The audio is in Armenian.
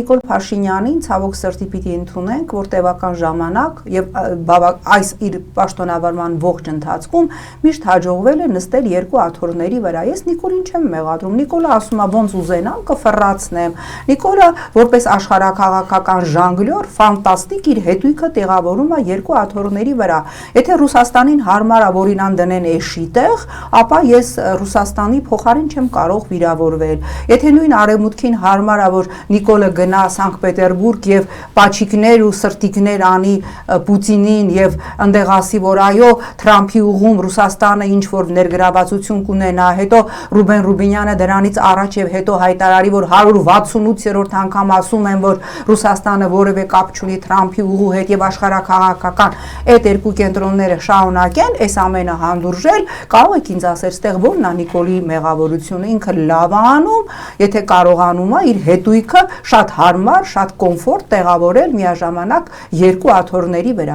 Նիկոլ Փաշինյանին ցավոք սրտի պիտի ընդունենք, որ տևական ժամանակ եւ այս իր պաշտոնավարման ողջ ընթացքում միշտ հաջողվել է նստել երկու աթոռների վրա։ Ես Նիկոլին չեմ մեղադրում։ Նիկոլը ասում է ոնց ուզենամ կֆռացնեմ։ Նիկոլը որպես աշխարհաքաղաքական ժանգլյոր ֆանտաստիկ իր հետույքը տեղավորում է երկու աթոռների վրա։ Եթե Ռուսաստանին հարմար է, որ իրան դնեն էշի տեղ, ապա ես Ռուսաստանի փոխարեն չեմ կարող վիրավորվել։ Եթե նույն արևմուտքին հարմար է, որ Նիկոլը գնա Սանկտ Պետերբուրգ եւ պաչիկներ ու սրտիկներ անի Պուտինին եւ ընդեղ ասի, որ այո, Թրամփի ուղում Ռուսաստանը ինչ որ ներգրավվածություն կունենա, հետո Ռուբեն Ռուբինյանը դրանից առաջ եւ հետո հայտարարի, որ 168-րդ անգամ ասում են, որ Ռուսաստանը որևէ կապ չունի Թրամփի ուղու հետ եւ աշխարհաքաղաքական այդ երկու կենտրոնները շարունակեն, այս ամենը հանդուրժել, կարող եք ինձ ասել, ստեղ ո՞րն է Նիկոլի մեղավորությունը, ինքը լավ է անում, եթե կարողանում է իր հետույքը շատ հարմար, շատ կոմֆորտ տեղավորել միաժամանակ երկու աթոռների վրա։